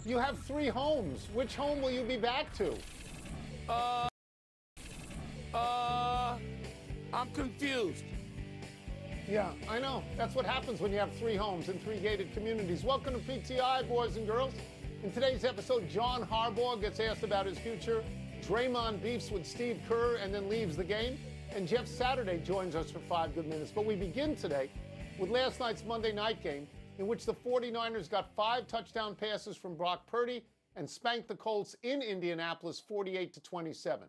You have 3 homes. Which home will you be back to? I'm confused. Yeah, I know. That's what happens when you have 3 homes in 3 gated communities. Welcome to PTI, boys and girls. In today's episode, John Harbaugh gets asked about his future. Draymond beefs with Steve Kerr and then leaves the game. And Jeff Saturday joins us for 5 good minutes. But we begin today with last night's Monday night game, in which the 49ers got 5 touchdown passes from Brock Purdy and spanked the Colts in Indianapolis 48-27.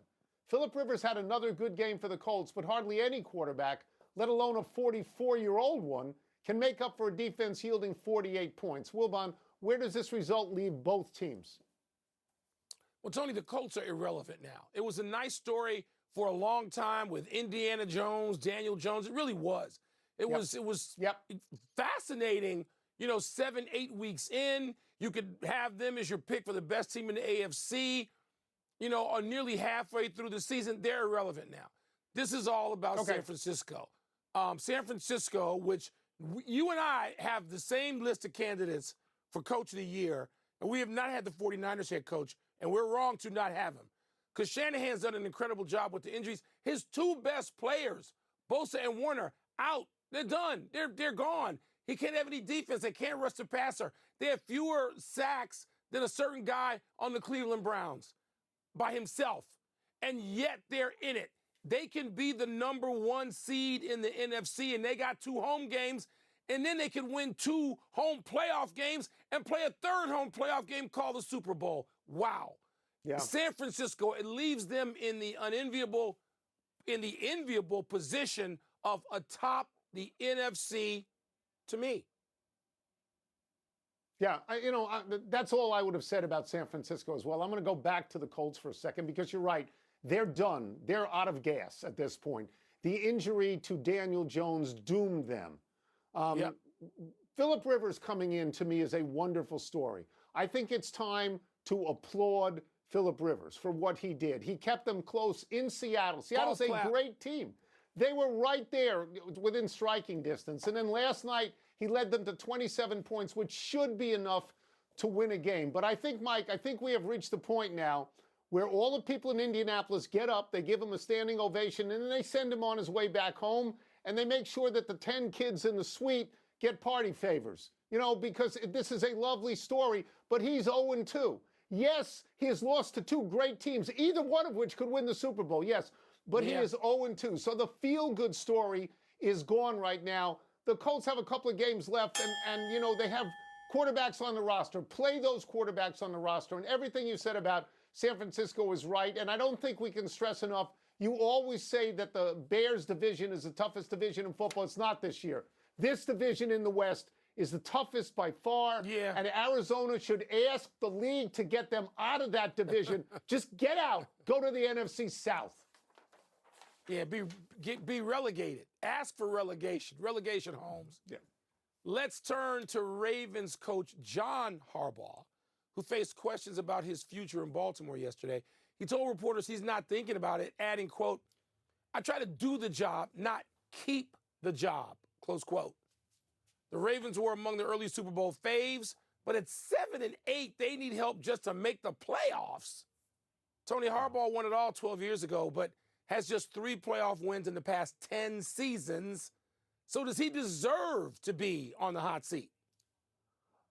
Phillip Rivers had another good game for the Colts, but hardly any quarterback, let alone a 44-year-old one, can make up for a defense yielding 48 points. Wilbon, where does this result leave both teams? Well, Tony, the Colts are irrelevant now. It was a nice story for a long time with Indiana Jones, Daniel Jones. It really was. It was fascinating. 7-8 weeks in, you could have them as your pick for the best team in the AFC. Or nearly halfway through the season, they're irrelevant now. This is all about San Francisco. San Francisco, which you and I have the same list of candidates for Coach of the Year, and we have not had the 49ers head coach, and we're wrong to not have him. Because Shanahan's done an incredible job with the injuries. His 2 best players, Bosa and Warner, out. They're done. They're gone. He can't have any defense. They can't rush the passer. They have fewer sacks than a certain guy on the Cleveland Browns by himself. And yet they're in it. They can be the number 1 seed in the NFC, and they got 2 home games, and then they can win 2 home playoff games and play a 3rd home playoff game called the Super Bowl. Wow. Yeah. San Francisco, it leaves them in the enviable position of atop the NFC to me. Yeah, that's all I would have said about San Francisco as well. I'm going to go back to the Colts for a second because you're right. They're done. They're out of gas at this point. The injury to Daniel Jones doomed them. Phillip Rivers coming in, to me, is a wonderful story. I think it's time to applaud Phillip Rivers for what he did. He kept them close in Seattle. Seattle's a great team. They were right there within striking distance. And then last night, he led them to 27 points, which should be enough to win a game. But I think, Mike, we have reached the point now where all the people in Indianapolis get up, they give him a standing ovation, and then they send him on his way back home, and they make sure that the 10 kids in the suite get party favors. Because this is a lovely story, but he's 0-2. Yes, he has lost to 2 great teams, either one of which could win the Super Bowl, yes. But he is 0-2. So the feel-good story is gone right now. The Colts have a couple of games left, and they have quarterbacks on the roster. Play those quarterbacks on the roster. And everything you said about San Francisco is right. And I don't think we can stress enough. You always say that the Bears division is the toughest division in football. It's not this year. This division in the West is the toughest by far. Yeah. And Arizona should ask the league to get them out of that division. Just get out. Go to the NFC South. Yeah, be relegated. Ask for relegation homes. Yeah. Let's turn to Ravens coach John Harbaugh, who faced questions about his future in Baltimore yesterday. He told reporters he's not thinking about it, adding, quote, "I try to do the job, not keep the job," close quote. The Ravens were among the early Super Bowl faves, but at 7-8, they need help just to make the playoffs. Tony Harbaugh won it all 12 years ago, but has just 3 playoff wins in the past 10 seasons. So does he deserve to be on the hot seat?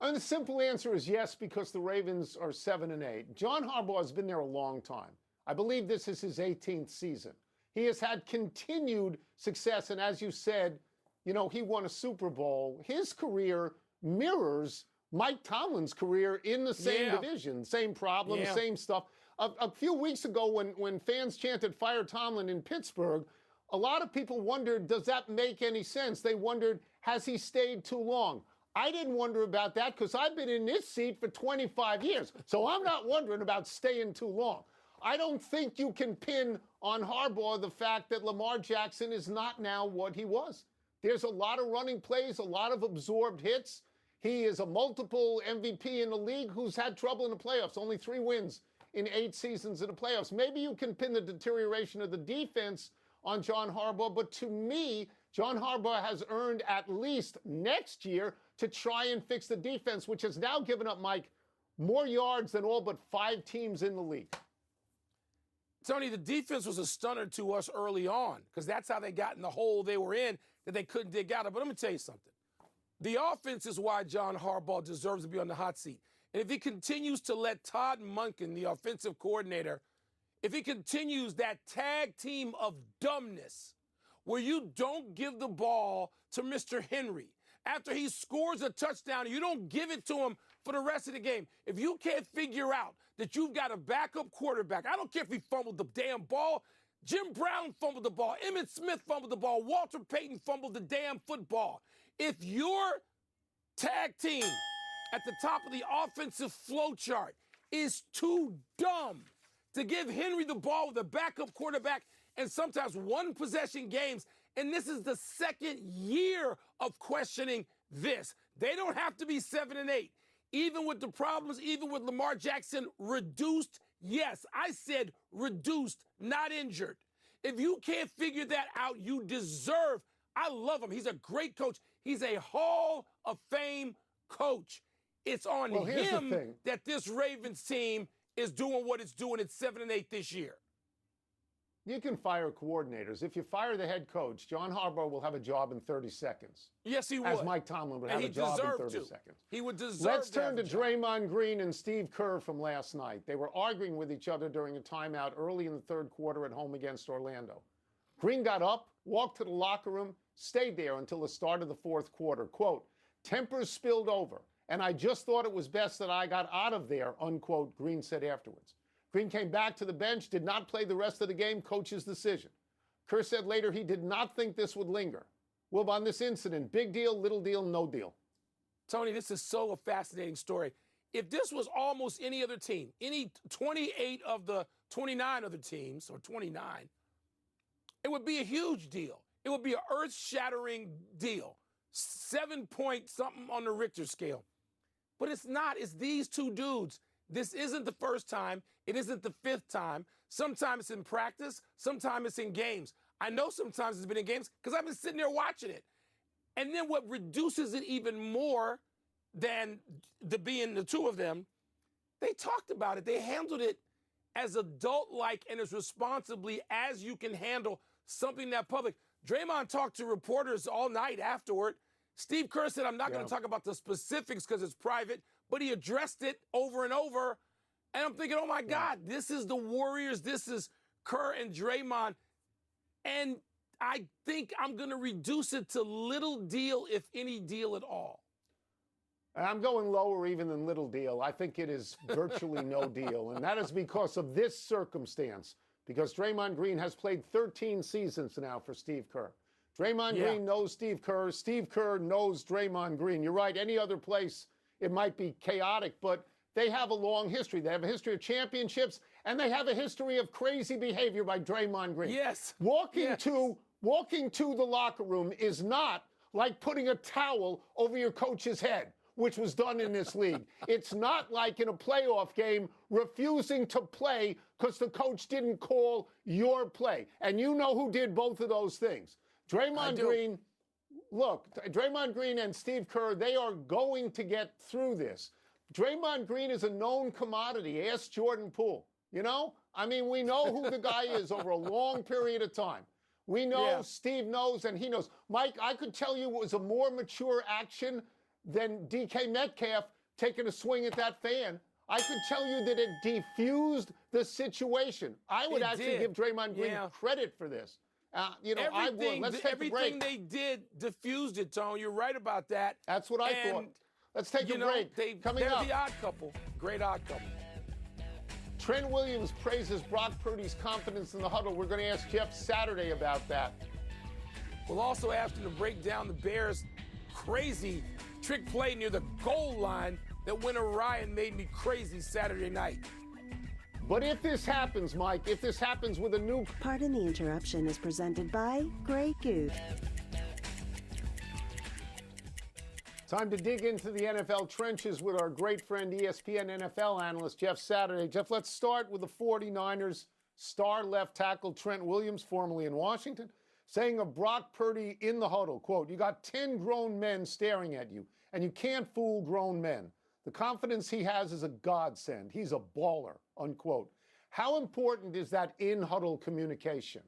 And the simple answer is yes, because the Ravens are 7-8. John Harbaugh has been there a long time. I believe this is his 18th season. He has had continued success, and as you said, he won a Super Bowl. His career mirrors Mike Tomlin's career in the same division. Same problems, same stuff. A few weeks ago when fans chanted "Fire Tomlin" in Pittsburgh, a lot of people wondered, does that make any sense? They wondered, has he stayed too long? I didn't wonder about that because I've been in this seat for 25 years. So I'm not wondering about staying too long. I don't think you can pin on Harbaugh the fact that Lamar Jackson is not now what he was. There's a lot of running plays, a lot of absorbed hits. He is a multiple MVP in the league who's had trouble in the playoffs, only 3 wins in 8 seasons in the playoffs. Maybe you can pin the deterioration of the defense on John Harbaugh, but to me, John Harbaugh has earned at least next year to try and fix the defense, which has now given up, Mike, more yards than all but 5 teams in the league. Tony, the defense was a stunner to us early on because that's how they got in the hole they were in that they couldn't dig out of. But let me tell you something. The offense is why John Harbaugh deserves to be on the hot seat. And if he continues to let Todd Monken, the offensive coordinator, if he continues that tag team of dumbness where you don't give the ball to Mr. Henry after he scores a touchdown, you don't give it to him for the rest of the game. If you can't figure out that you've got a backup quarterback, I don't care if he fumbled the damn ball. Jim Brown fumbled the ball. Emmitt Smith fumbled the ball. Walter Payton fumbled the damn football. If your tag team at the top of the offensive flow chart is too dumb to give Henry the ball with a backup quarterback and sometimes one possession games, and this is the second year of questioning this. They don't have to be 7-8. Even with the problems, even with Lamar Jackson reduced, yes, I said reduced, not injured. If you can't figure that out, you deserve. I love him. He's a great coach. He's a Hall of Fame coach. It's on him that this Ravens team is doing what it's doing at 7-8 this year. You can fire coordinators. If you fire the head coach, John Harbaugh will have a job in 30 seconds. Yes, he would. As Mike Tomlin would have a job in 30 seconds. He would deserve Let's turn to Draymond Green and Steve Kerr from last night. They were arguing with each other during a timeout early in the third quarter at home against Orlando. Green got up, walked to the locker room, stayed there until the start of the fourth quarter. Quote, "Tempers spilled over, and I just thought it was best that I got out of there," unquote, Green said afterwards. Green came back to the bench, did not play the rest of the game, coach's decision. Kerr said later he did not think this would linger. Wilbon, on this incident, big deal, little deal, no deal? Tony, this is so a fascinating story. If this was almost any other team, any 28 of the 29 other teams, or 29, it would be a huge deal. It would be an earth-shattering deal. 7-point something on the Richter scale. But it's not. It's these two dudes. This isn't the first time. It isn't the fifth time. Sometimes it's in practice. Sometimes it's in games. I know sometimes it's been in games because I've been sitting there watching it. And then what reduces it even more than being the two of them, they talked about it. They handled it as adult-like and as responsibly as you can handle something that public. Draymond talked to reporters all night afterward. Steve Kerr said, "I'm not going to talk about the specifics because it's private," but he addressed it over and over. And I'm thinking, oh, my God, this is the Warriors. This is Kerr and Draymond. And I think I'm going to reduce it to little deal, if any deal at all. And I'm going lower even than little deal. I think it is virtually no deal. And that is because of this circumstance. Because Draymond Green has played 13 seasons now for Steve Kerr. Draymond Green knows Steve Kerr. Steve Kerr knows Draymond Green. You're right. Any other place, it might be chaotic, but they have a long history. They have a history of championships, and they have a history of crazy behavior by Draymond Green. Yes. Walking to the locker room is not like putting a towel over your coach's head, which was done in this league. It's not like in a playoff game refusing to play because the coach didn't call your play. And you know who did both of those things. Draymond Green, look, Draymond Green and Steve Kerr, they are going to get through this. Draymond Green is a known commodity. Ask Jordan Poole. You know? I mean, we know who the guy is over a long period of time. We know, Steve knows, and he knows. Mike, I could tell you it was a more mature action than DK Metcalf taking a swing at that fan. I could tell you that it defused the situation. I would actually give Draymond Green credit for this. You know, I would. Let's take a break. Everything they did diffused it, Tone. You're right about that. That's what I thought. Let's take a break. They're the odd couple. Great odd couple. Trent Williams praises Brock Purdy's confidence in the huddle. We're going to ask Jeff Saturday about that. We'll also ask him to break down the Bears' crazy trick play near the goal line that went awry and made me crazy Saturday night. But if this happens, Mike, if this happens with a new... Pardon the Interruption is presented by Grey Goose. Time to dig into the NFL trenches with our great friend, ESPN NFL analyst, Jeff Saturday. Jeff, let's start with the 49ers star left tackle Trent Williams, formerly in Washington, saying of Brock Purdy in the huddle, quote, "You got 10 grown men staring at you, and you can't fool grown men. The confidence he has is a godsend. He's a baller, unquote. How important is that in-huddle communication?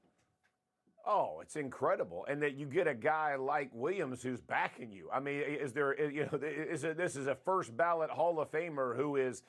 Oh, it's incredible. And that you get a guy like Williams who's backing you. I mean, this is a first ballot Hall of Famer who is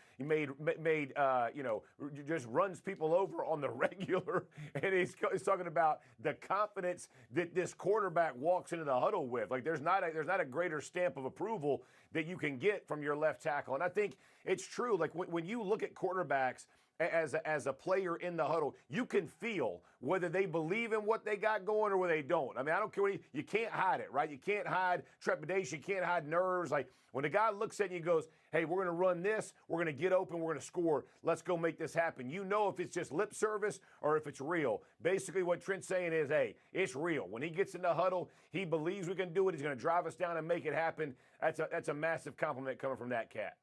just runs people over on the regular. And he's talking about the confidence that this quarterback walks into the huddle with. Like there's not a greater stamp of approval that you can get from your left tackle. And I think it's true. Like when you look at quarterbacks, as a player in the huddle, you can feel whether they believe in what they got going or whether they don't. I mean, I don't care you can't hide it, right? You can't hide trepidation. You can't hide nerves. Like when a guy looks at you and goes, hey, we're going to run this. We're going to get open. We're going to score. Let's go make this happen. You know if it's just lip service or if it's real. Basically what Trent's saying is, hey, it's real. When he gets in the huddle, he believes we can do it. He's going to drive us down and make it happen. That's a massive compliment coming from that cat.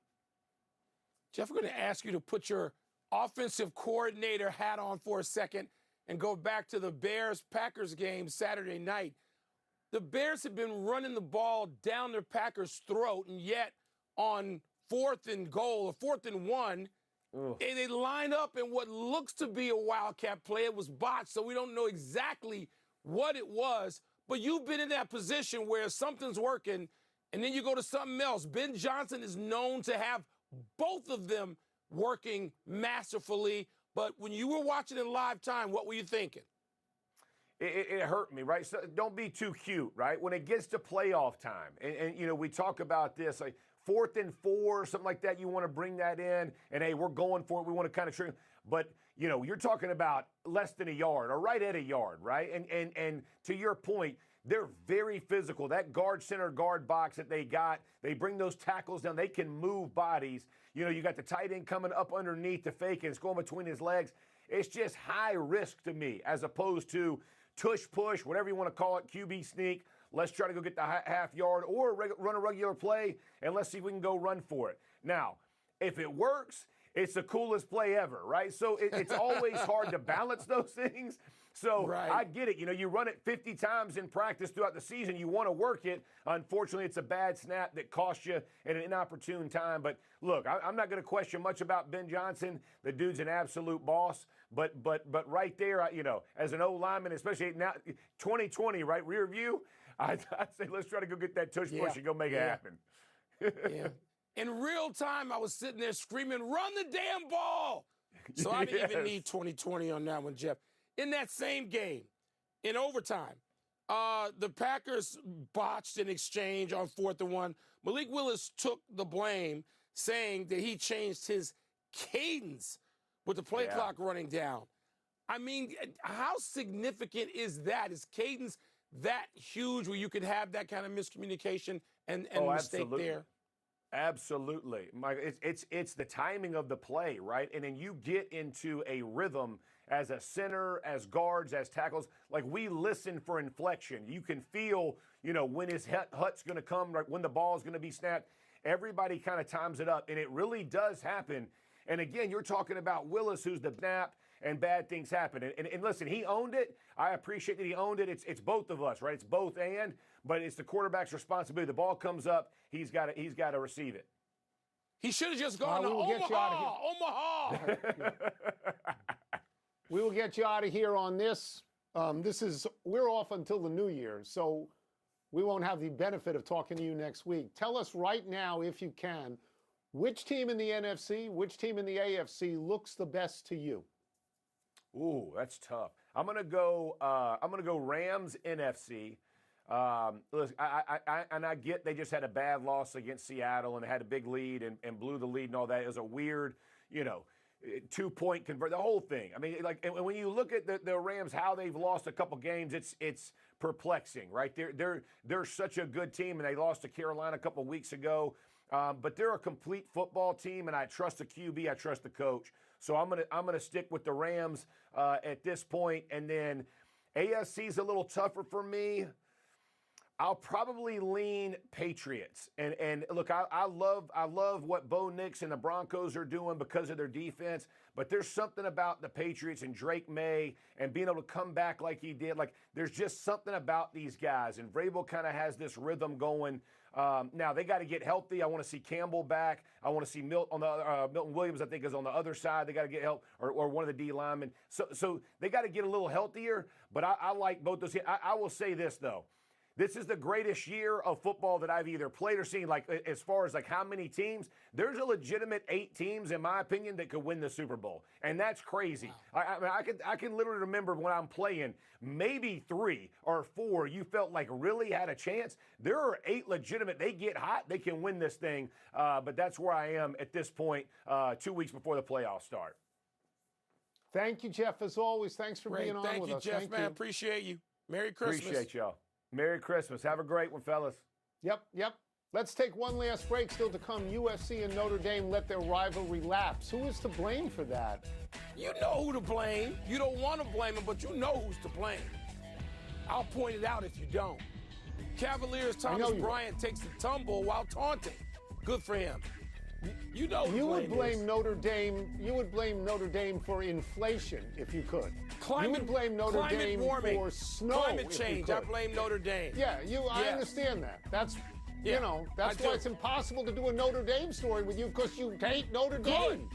Jeff, we're going to ask you to put your offensive coordinator hat on for a second and go back to the Bears-Packers game Saturday night. The Bears have been running the ball down their Packers' throat, and yet on 4th and goal or 4th and 1, they line up in what looks to be a wildcat play. It was botched, so we don't know exactly what it was. But you've been in that position where something's working, and then you go to something else. Ben Johnson is known to have both of them working masterfully, but when you were watching in live time, what were you thinking? It hurt me, right? So don't be too cute, right? When it gets to playoff time, and we talk about this, like 4th and 4, something like that, you want to bring that in, and hey, we're going for it. We want to kind of trigger. But, you're talking about less than a yard or right at a yard, right? And to your point, they're very physical. That center guard box that they got, they bring those tackles down. They can move bodies. You got the tight end coming up underneath the fake, and it's going between his legs. It's just high risk to me as opposed to tush push, whatever you want to call it, QB sneak. Let's try to go get the half yard or run a regular play, and let's see if we can go run for it. Now, if it works, it's the coolest play ever, right? So it's always hard to balance those things. So right. I get it. You run it 50 times in practice throughout the season. You want to work it. Unfortunately, it's a bad snap that costs you at an inopportune time. But look, I'm not going to question much about Ben Johnson. The dude's an absolute boss. But right there, as an old lineman, especially now 2020, right, rear view, I'd say let's try to go get that tush push and go make it happen. Yeah. In real time, I was sitting there screaming, run the damn ball. So I didn't even need 2020 on that one, Jeff. In that same game, in overtime, the Packers botched an exchange on 4th and 1. Malik Willis took the blame, saying that he changed his cadence with the play clock running down. I mean, how significant is that? Is cadence that huge where you could have that kind of miscommunication and mistake there? Absolutely. It's the timing of the play, right? And then you get into a rhythm as a center, as guards, as tackles. Like we listen for inflection. You can feel, when his hut's going to come, right, when the ball's going to be snapped. Everybody kind of times it up, and it really does happen. And again, you're talking about Willis, who's the snap, and bad things happen. And listen, he owned it. I appreciate that he owned it. It's both of us, right? It's both and, but it's the quarterback's responsibility. The ball comes up, he's got to receive it. He should have just gone to Omaha. Omaha. We will get you out of here on this. We're off until the new year, so we won't have the benefit of talking to you next week. Tell us right now, if you can, which team in the NFC, which team in the AFC looks the best to you? Ooh, that's tough. I'm gonna go Rams NFC. Listen, I get they just had a bad loss against Seattle and they had a big lead and blew the lead and all that. It was a weird, 2-point convert, the whole thing. I mean, like, and when you look at the Rams, how they've lost a couple games, it's perplexing, right? They're such a good team, and they lost to Carolina a couple weeks ago. But they're a complete football team, and I trust the QB, I trust the coach. So I'm gonna stick with the Rams at this point, and then AFC's a little tougher for me. I'll probably lean Patriots. And look, I love what Bo Nix and the Broncos are doing because of their defense, but there's something about the Patriots and Drake May and being able to come back like he did. Like, there's just something about these guys. And Vrabel kind of has this rhythm going Now, they got to get healthy. I want to see Campbell back. I want to see Milton Williams, I think, is on the other side. They got to get help, or one of the D linemen. So they got to get a little healthier, but I like both those. I will say this, though. This is the greatest year of football that I've either played or seen. Like, as far as like how many teams, there's a legitimate 8 teams, in my opinion, that could win the Super Bowl, and that's crazy. Wow. I can literally remember when I'm playing, maybe 3 or 4 you felt like really had a chance. There are 8 legitimate. They get hot, they can win this thing. But that's where I am at this point, 2 weeks before the playoffs start. Thank you, Jeff. As always, thanks for being on with us. Thank you, Jeff, man. Appreciate you. Merry Christmas. Appreciate y'all. Merry Christmas. Have a great one, fellas. Yep. Let's take one last break. Still to come, USC and Notre Dame let their rivalry lapse. Who is to blame for that? You know who to blame. You don't want to blame him, but you know who's to blame. I'll point it out if you don't. Cavaliers' Thomas Bryant takes the tumble while taunting. Good for him. You know who you would blame Notre Dame. You would blame Notre Dame for inflation if you could. You would blame Notre Dame for snow. Climate change. I blame Notre Dame. Yeah, I understand that. That's that's why it's impossible to do a Notre Dame story with you, because you hate Notre Dame.